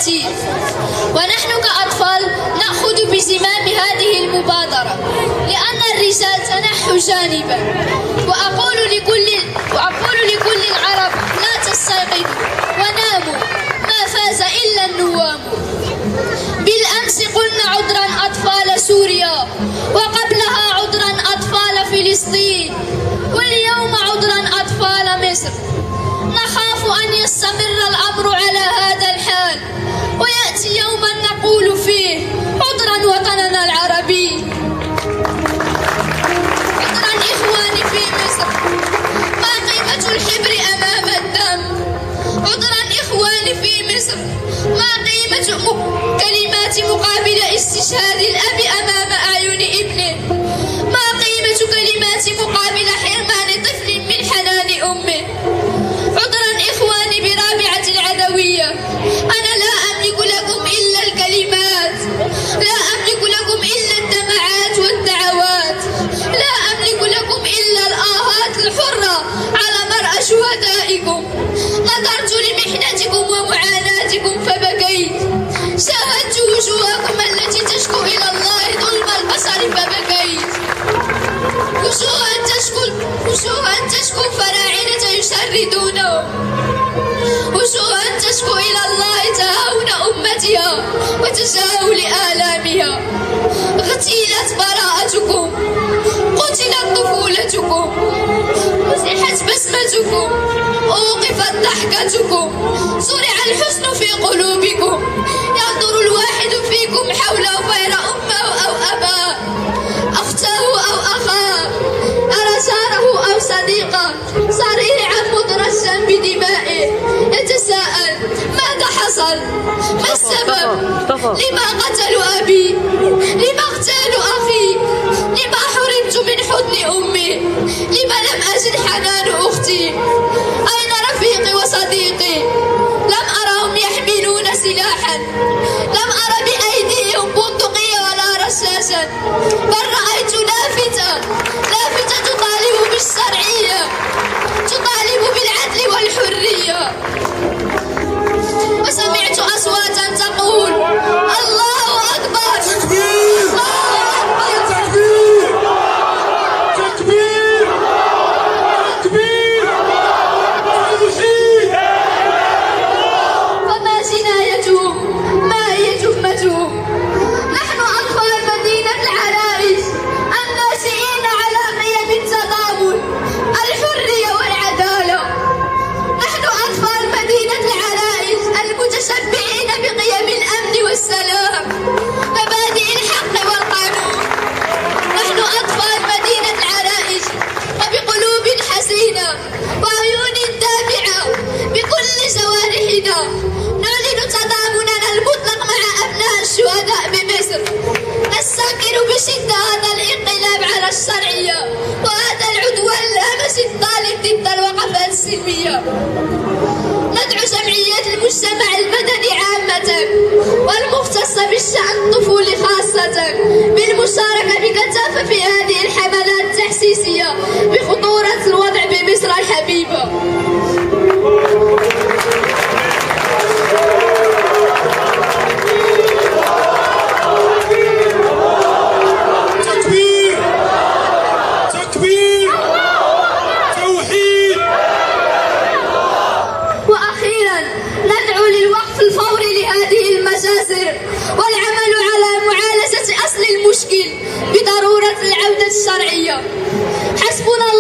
واليتيم. ونحن كأطفال نأخذ بزمام هذه المبادرة لأن الرجال تنحوا جانبا. وأقول لكل العرب: لا تستيقظوا وناموا، ما فاز إلا النوام. بالأمس قلنا عذرا أطفال سوريا، وقبلها عذرا أطفال فلسطين، واليوم عذرا أطفال مصر. نخاف أن يستمر الأمر على هذا الحال ويأتي يوما نقول فيه عذرا وطننا العربي. عذرا إخواني في مصر، ما قيمة الحبر أمام الدم؟ عذرا إخواني في مصر، ما قيمة كلمات مقابل استشهاد الأب أمام أعين ابنه؟ ما قيمة كلمات مقابل حرمان طفل من حنان أمه؟ عذرا إخواني برابعة العدوية، أنا لا أملك لكم إلا الكلمات، لا أملك لكم إلا الدمعات والدعوات، لا أملك لكم إلا الآهات الحرة على مرأى شهدائكم. نظرت لمحنتكم ومعاناتكم فبكيت، شاهدت وجوهكم التي تشكو إلى الله ظلم البصر فبكيت، وجوها تشكو فراعنة يشردونهم، وجوها تشكو إلى الله تهاون أمتها وتجاهل آلامها. اغتيلت براءتكم، قتلت طفولتكم، مسحت بسمتكم، أوقفت ضحكتكم، زرع الحزن في قلوبكم. ينظر الواحد فيكم حوله فيرى أمه أو أباه، أخته أو أخاه، أرى جاره أو صديقه صريعا مدرجا بدمائه، يتساءل: ماذا حصل؟ ما السبب؟ لما قتلوا أبي؟ لما اغتالوا أخي؟ لما حرمت من حضن أمي؟ لما لم أجد حنان أختي؟ أين رفيقي وصديقي؟ لم أرهم يحملون سلاحا، لم أرى بأيديهم بندقية ولا رشاشا، بل رأيت لافتة تطالب بالشرعية، تطالب بالعدل والحرية. وسمعت أصواتا تقول: الله أكبر، تكبير، تكبير، تكبير، تكبير، توحيد. فما جنايتهم؟ ما هي تهمتهم؟ نحن أطفال مدينة العرائش الناشئين على قيم التضامن، الحرية والعدالة. نحن أطفال مدينة العرائش المتشبعين بقيم الأمن والسلام، مبادئ الحق والقانون. نحن أطفال مدينة العرائش وبقلوب حزينة وعيون دامعة بكل جوارحنا نعلن تضامننا المطلق مع أبناء الشهداء بمصر. نستنكر بشدة هذا الانقلاب على الشرعية وهذا العدوان الهمجي الظالم ضد الوقفات السلمية. ندعو جمعيات المجتمع المدني عامة والمختصة بالشأن الطفولي خاصة بالمشاركة بكثافة في هذه الحملات التحسيسية بخطورة الوضع بمصر الحبيبة. تكبير، تكبير، توحيد. وأخيرا ندعو للوقف الفوري لهذه المجازر والعمل على معالجة أصل المشكل بضرورة العودة الشرعية. حسبنا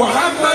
محمد